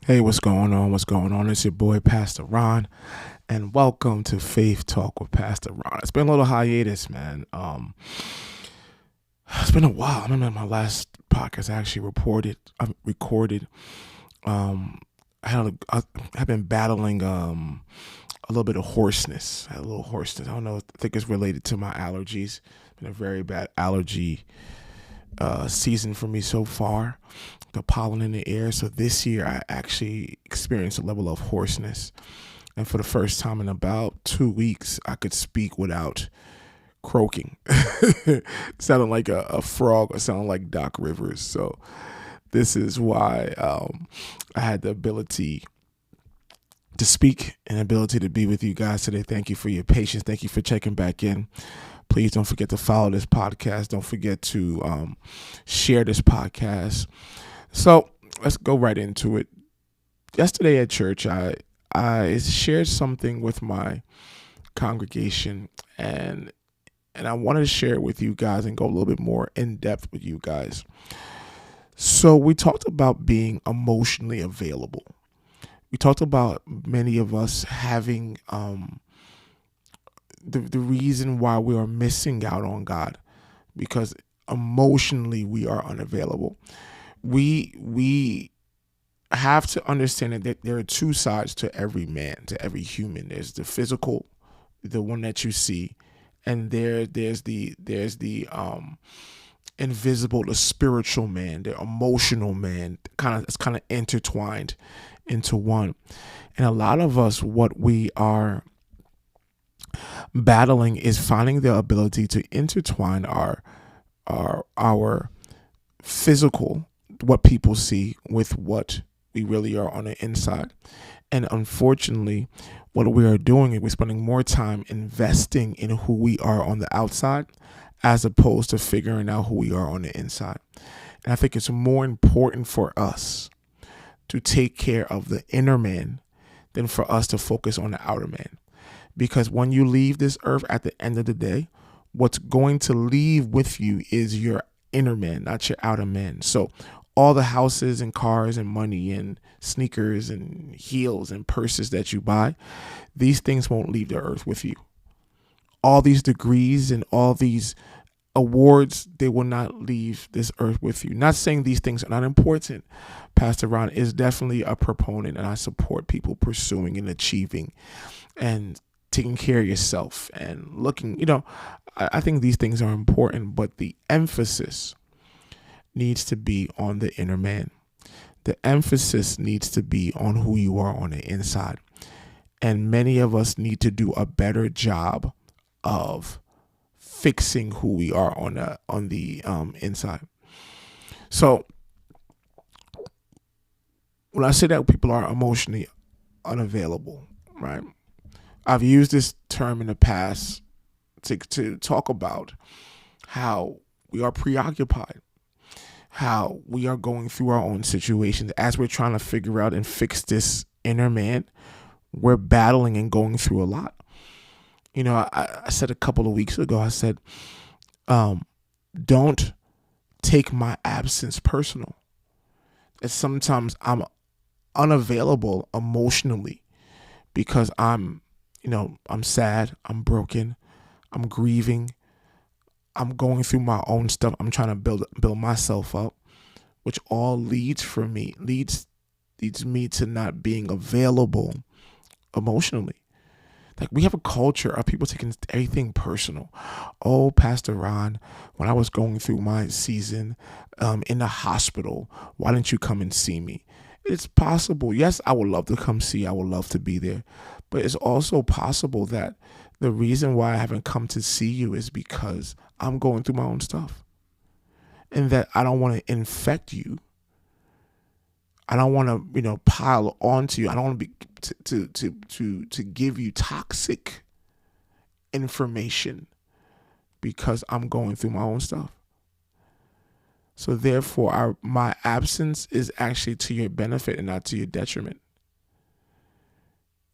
Hey, what's going on? What's going on? It's your boy, Pastor Ron, and welcome to Faith Talk with Pastor Ron. It's been a little hiatus, man. It's been a while. I remember my last podcast I actually recorded. Um, I've been battling a little bit of hoarseness. I had a little hoarseness. I don't know. I think it's related to my allergies. It's been a very bad allergy season for me so far. The pollen in the air. So this year I actually experienced a level of hoarseness. And for the first time in about 2 weeks, I could speak without croaking. Sounding like a frog or sounding like Doc Rivers. So this is why I had the ability to speak and ability to be with you guys today. Thank you for your patience. Thank you for checking back in. Please don't forget to follow this podcast. Don't forget to share this podcast. So let's go right into it. Yesterday at church, I shared something with my congregation, and I wanted to share it with you guys and go a little bit more in depth with you guys. So we talked about being emotionally available. We talked about many of us having the reason why we are missing out on God because emotionally we are unavailable. We have to understand that there are two sides to every man, to every human. There's the physical, the one that you see, and there's the invisible, the spiritual man, the emotional man. It's kind of intertwined into one. And a lot of us, what we are battling is finding the ability to intertwine our physical, what people see, with what we really are on the inside. And unfortunately, what we are doing is we're spending more time investing in who we are on the outside as opposed to figuring out who we are on the inside. And I think it's more important for us to take care of the inner man than for us to focus on the outer man. Because when you leave this earth at the end of the day, what's going to leave with you is your inner man, not your outer man. So all the houses and cars and money and sneakers and heels and purses that you buy, these things won't leave the earth with you. All these degrees and all these awards, they will not leave this earth with you. Not saying these things are not important. Pastor Ron is definitely a proponent, and I support people pursuing and achieving and taking care of yourself and looking, I think these things are important, but the emphasis needs to be on the inner man. The emphasis needs to be on who you are on the inside. And many of us need to do a better job of fixing who we are on the inside. So when I say that people are emotionally unavailable, right? I've used this term in the past to talk about how we are preoccupied, how we are going through our own situations as we're trying to figure out and fix this inner man. We're battling and going through a lot. I said a couple of weeks ago, I said, don't take my absence personal. And sometimes I'm unavailable emotionally because I'm sad, I'm broken, I'm grieving, I'm going through my own stuff. I'm trying to build myself up, which all leads me to not being available emotionally. Like, we have a culture of people taking everything personal. Oh, Pastor Ron, when I was going through my season in the hospital, why didn't you come and see me? It's possible. Yes, I would love to come see. I would love to be there. But it's also possible that the reason why I haven't come to see you is because I'm going through my own stuff. And that I don't want to infect you. I don't want to, pile onto you. I don't want to be to give you toxic information because I'm going through my own stuff. So therefore, my absence is actually to your benefit and not to your detriment.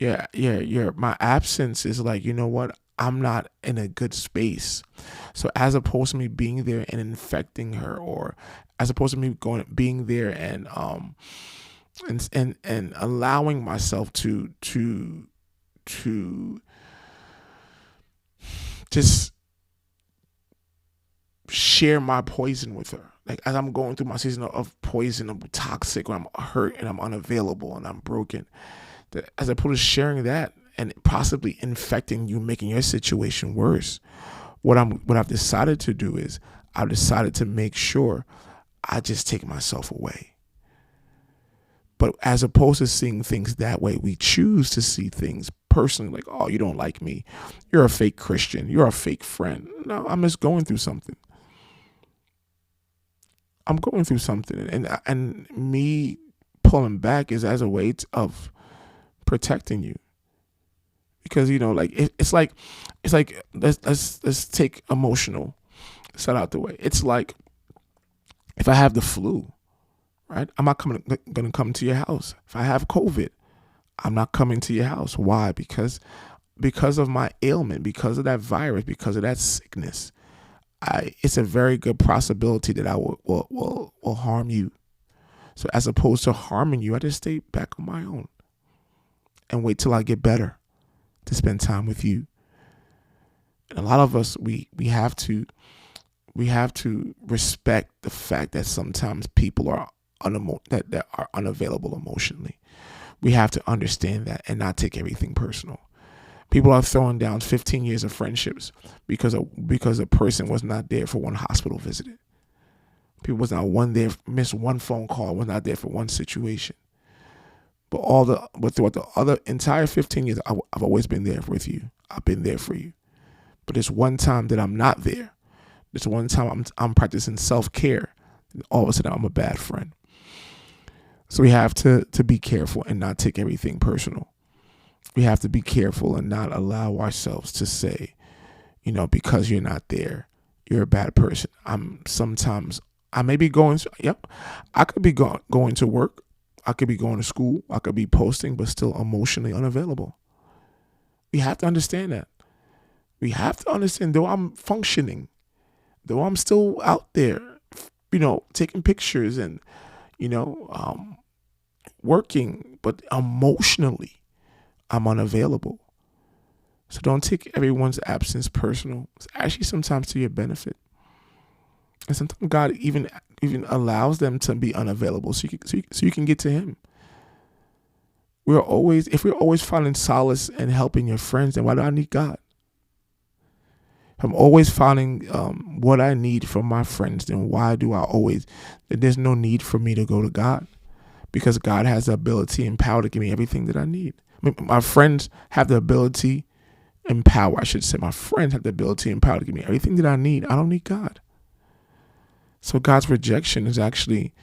My absence is like, you know what? I'm not in a good space. So as opposed to me being there and infecting her, or as opposed to me being there and and allowing myself to just share my poison with her. Like as I'm going through my season of poison, I'm toxic, when I'm hurt and I'm unavailable and I'm broken. That as opposed to sharing that and possibly infecting you, making your situation worse. What I've decided to do is I've decided to make sure I just take myself away. But as opposed to seeing things that way, we choose to see things personally, like, oh, you don't like me. You're a fake Christian. You're a fake friend. No, I'm just going through something. I'm going through something. And me pulling back is as a way of protecting you. Because, like it's like let's take emotional set out the way. It's like if I have the flu, right? I'm not gonna come to your house. If I have COVID, I'm not coming to your house. Why? Because of my ailment, because of that virus, because of that sickness. It's a very good possibility that I will harm you. So as opposed to harming you, I just stay back on my own and wait till I get better to spend time with you. And a lot of us, we have to respect the fact that sometimes people are that are unavailable emotionally. We have to understand that and not take everything personal. People are throwing down 15 years of friendships because a person was not there for one hospital visit. People was not one there, missed one phone call, was not there for one situation. But throughout the other entire 15 years, I've always been there with you. I've been there for you. But it's one time that I'm not there. It's one time I'm practicing self-care. And all of a sudden, I'm a bad friend. So we have to be careful and not take everything personal. We have to be careful and not allow ourselves to say, because you're not there, you're a bad person. I may be going, I could be going to work. I could be going to school. I could be posting, but still emotionally unavailable. We have to understand that. We have to understand, though I'm functioning, though I'm still out there, taking pictures and, working, but emotionally, I'm unavailable. So don't take everyone's absence personal. It's actually sometimes to your benefit. And sometimes God even allows them to be unavailable so you can get to Him. If we're always finding solace and helping your friends, then why do I need God? If I'm always finding what I need from my friends, then why do I always? There's no need for me to go to God, because God has the ability and power to give me everything that I need. My friends have the ability and power. I should say my friends have the ability and power to give me everything that I need. I don't need God. So God's rejection is actually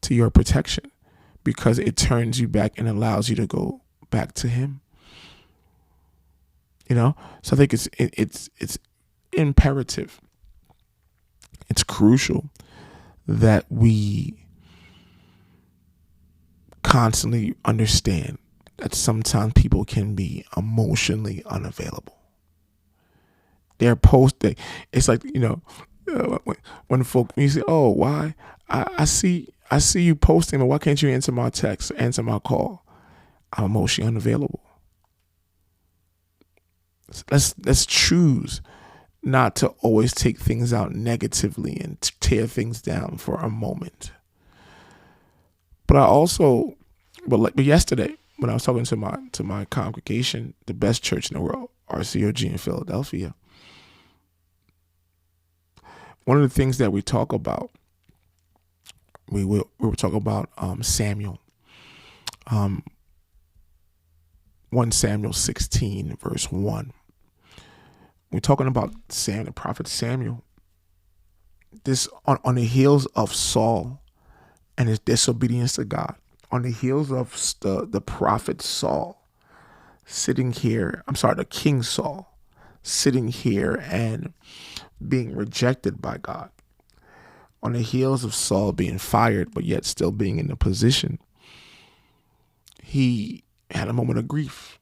to your protection, because it turns you back and allows you to go back to Him. So I think it's imperative. It's crucial that we constantly understand that sometimes people can be emotionally unavailable. It's like, when you say, oh, why? I see you posting, but why can't you answer my text, answer my call? I'm emotionally unavailable. Let's choose not to always take things out negatively and tear things down for a moment. But yesterday, when I was talking to my congregation, the best church in the world, RCOG in Philadelphia, one of the things that we talk about, we were talking about Samuel, 1 Samuel 16 verse 1. We're talking about the prophet Samuel. This on the heels of Saul and his disobedience to God, on the heels of the prophet Saul the King Saul sitting here and being rejected by God, on the heels of Saul being fired but yet still being in the position, he had a moment of grief.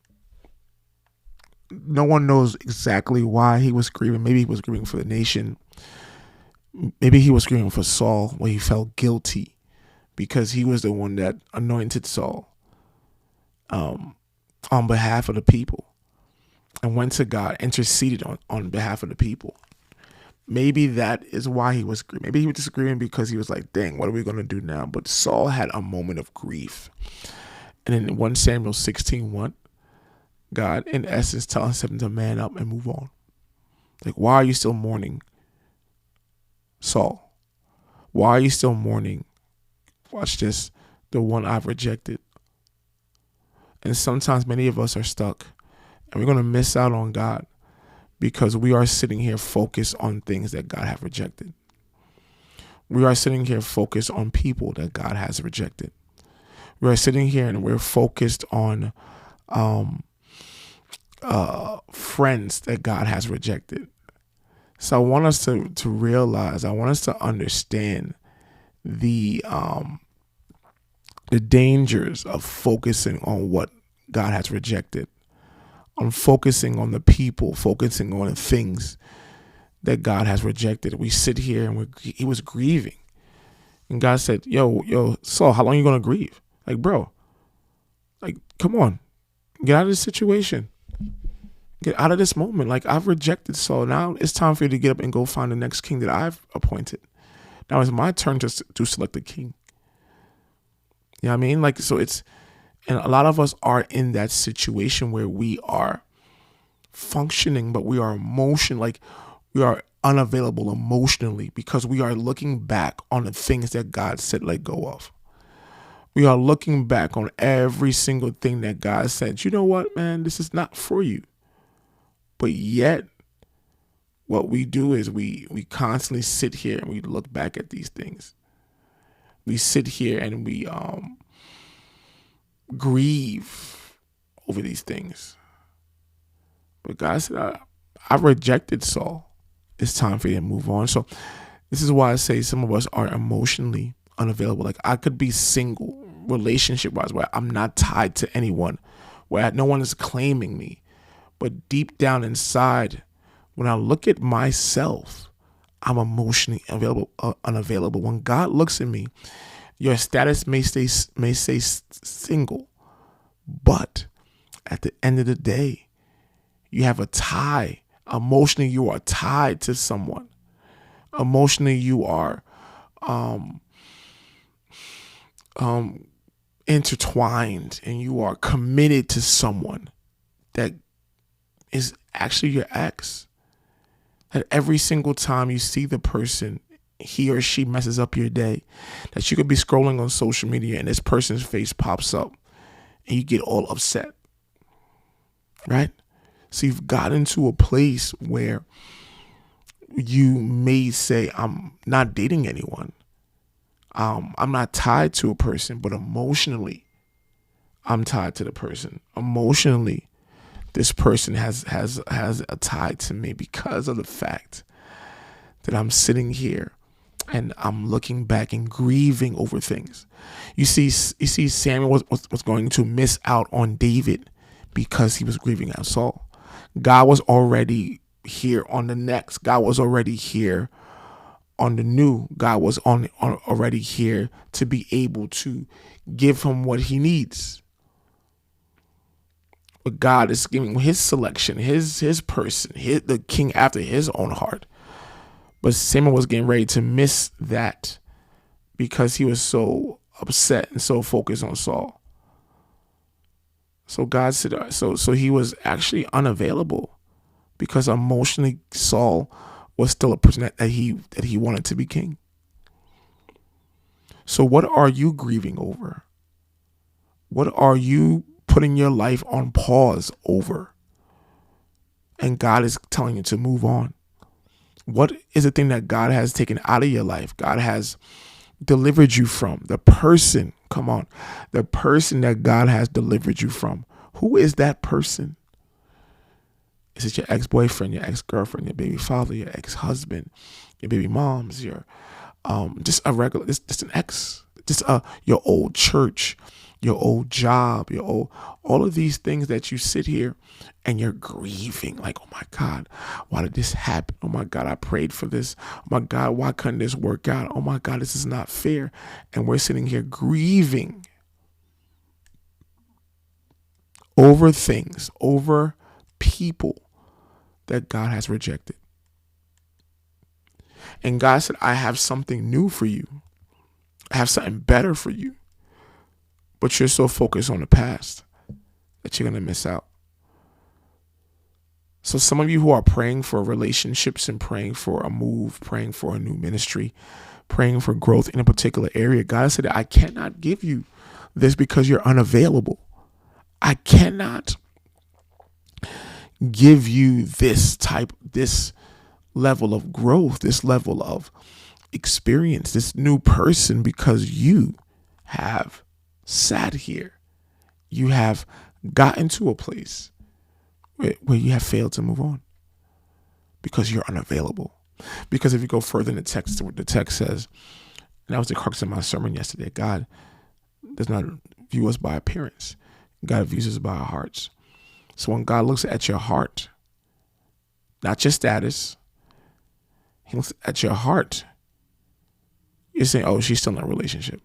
No one knows exactly why he was grieving. Maybe he was grieving for the nation. Maybe he was grieving for Saul, where he felt guilty because he was the one that anointed Saul on behalf of the people and went to God, interceded on behalf of the people. Maybe that is why he was grieving. Maybe he was just grieving because he was like, dang, what are we going to do now? But Saul had a moment of grief. And in 1 Samuel 16:1, God, in essence, tells him to man up and move on. Like, why are you still mourning, Saul? Why are you still mourning? Watch this, the one I've rejected. And sometimes many of us are stuck, and we're going to miss out on God because we are sitting here focused on things that God have rejected. We are sitting here focused on people that God has rejected. We are sitting here and we're focused on friends that God has rejected. So I want us to realize, I want us to understand the dangers of focusing on what God has rejected, on focusing on the people, focusing on the things that God has rejected. We sit here and he was grieving, and God said, yo, Saul, how long are you going to grieve? Like, bro, like, come on, get out of this situation. Get out of this moment. Like, I've rejected Saul. Now it's time for you to get up and go find the next king that I've appointed. Now it's my turn to select a king. You know what I mean? Like, so it's, and a lot of us are in that situation where we are functioning, but we are like we are unavailable emotionally because we are looking back on the things that God said let go of. We are looking back on every single thing that God said, you know what, man, this is not for you. But yet, what we do is we constantly sit here and we look back at these things. We sit here and we grieve over these things. But God said, I rejected Saul. It's time for you to move on. So this is why I say some of us are emotionally unavailable. Like, I could be single, relationship-wise, where I'm not tied to anyone, where no one is claiming me. But deep down inside, when I look at myself, I'm emotionally unavailable. When God looks at me, your status may say single, but at the end of the day, you have a tie. Emotionally, you are tied to someone. Emotionally, you are intertwined, and you are committed to someone that is actually your ex. That every single time you see the person, he or she messes up your day, that you could be scrolling on social media and this person's face pops up and you get all upset, right? So you've gotten to a place where you may say, I'm not dating anyone. I'm not tied to a person, but emotionally, I'm tied to the person. Emotionally, this person has a tie to me because of the fact that I'm sitting here and I'm looking back and grieving over things. You see, Samuel was going to miss out on David because he was grieving out Saul. God was already here on the next. God was already here on the new. God was on already here to be able to give him what he needs. But God is giving his selection, his person, the king after his own heart. But Samuel was getting ready to miss that because he was so upset and so focused on Saul. So God said, so he was actually unavailable because emotionally Saul was still a person that he wanted to be king. So what are you grieving over? What are you putting your life on pause over? And God is telling you to move on. What is the thing that God has taken out of your life? God has delivered you from. The person, come on, the person that God has delivered you from. Who is that person? Is it your ex-boyfriend, your ex-girlfriend, your baby father, your ex-husband, your baby moms, your just a regular, just an ex? just your old church, your old job, all of these things that you sit here and you're grieving, like, oh my God, why did this happen? Oh my God, I prayed for this. Oh my God, why couldn't this work out? Oh my God, this is not fair. And we're sitting here grieving over things, over people that God has rejected. And God said, I have something new for you. I have something better for you. But you're so focused on the past that you're going to miss out. So some of you who are praying for relationships and praying for a move, praying for a new ministry, praying for growth in a particular area, God said, I cannot give you this because you're unavailable. I cannot give you this level of growth, this level of experience, this new person, because you have sat here. You have gotten to a place where you have failed to move on because you're unavailable. Because if you go further in the text, what the text says, and that was the crux of my sermon yesterday, God does not view us by appearance. God views us by our hearts. So when God looks at your heart, not your status, He looks at your heart, you're saying, oh, she's still in a relationship,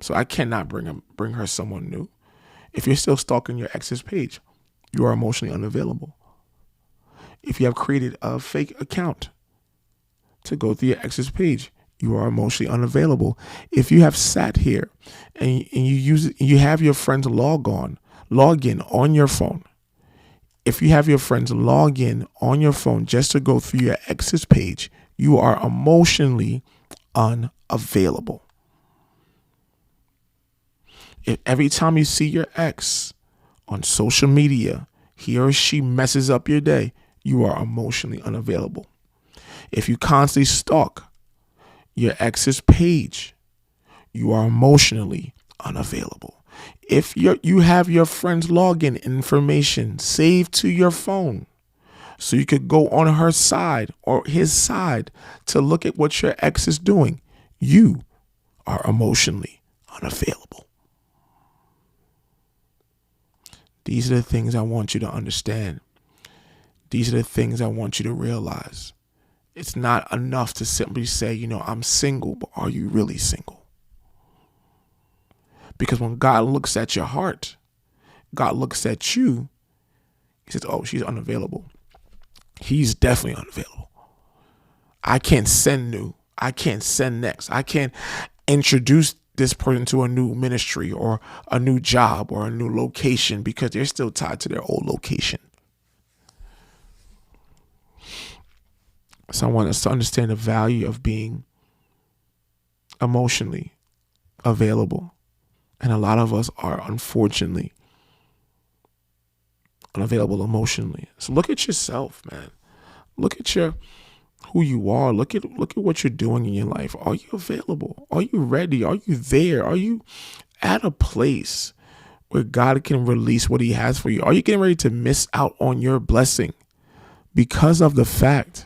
so I cannot bring her someone new. If you're still stalking your ex's page, you are emotionally unavailable. If you have created a fake account to go through your ex's page, you are emotionally unavailable. If you have sat here and you have your friends log in on your phone. If you have your friends log in on your phone just to go through your ex's page, you are emotionally unavailable. If every time you see your ex on social media, he or she messes up your day, you are emotionally unavailable. If you constantly stalk your ex's page, you are emotionally unavailable. If you have your friend's login information saved to your phone, so you could go on her side or his side to look at what your ex is doing, you are emotionally unavailable. These are the things I want you to understand. These are the things I want you to realize. It's not enough to simply say, I'm single, but are you really single? Because when God looks at your heart, God looks at you, He says, oh, she's unavailable. He's definitely unavailable. I can't send new. I can't send next. I can't introduce this person to a new ministry or a new job or a new location because they're still tied to their old location. So I want us to understand the value of being emotionally available. And a lot of us are, unfortunately, unavailable emotionally. So look at yourself, man. Look at who you are. Look at what you're doing in your life. Are you available? Are you ready? Are you there? Are you at a place where God can release what He has for you? Are you getting ready to miss out on your blessing because of the fact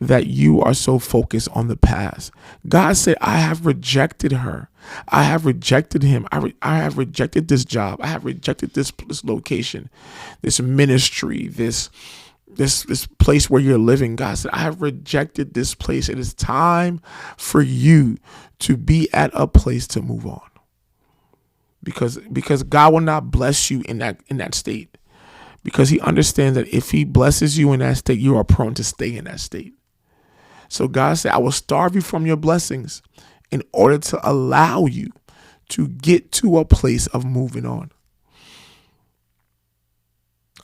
that you are so focused on the past? God said, I have rejected her. I have rejected him. I have rejected this job. I have rejected this location, this ministry, this place where you're living. God said, I have rejected this place. It is time for you to be at a place to move on. Because God will not bless you in that state. Because He understands that if He blesses you in that state, you are prone to stay in that state. So God said, I will starve you from your blessings in order to allow you to get to a place of moving on.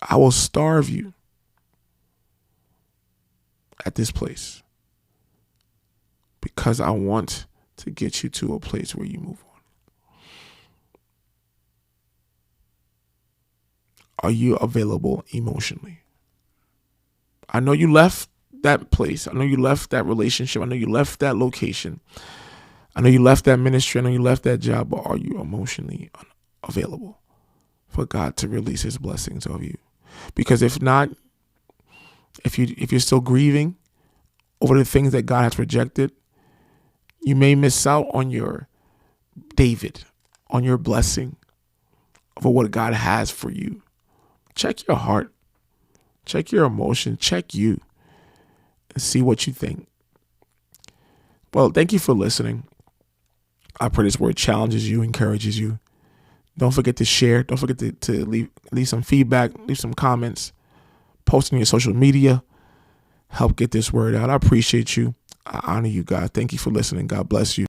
I will starve you at this place because I want to get you to a place where you move on. Are you available emotionally? I know you left that place. I know you left that relationship. I know you left that location. I know you left that ministry. I know you left that job, but are you emotionally available for God to release His blessings over you? Because if not, if you're still grieving over the things that God has rejected, you may miss out on your David, on your blessing for what God has for you. Check your heart, check your emotion, check you, and see what you think. Well, thank you for listening. I pray this word challenges you, encourages you. Don't forget to share. Don't forget to leave some feedback, leave some comments, post on your social media. Help get this word out. I appreciate you. I honor you, God. Thank you for listening. God bless you.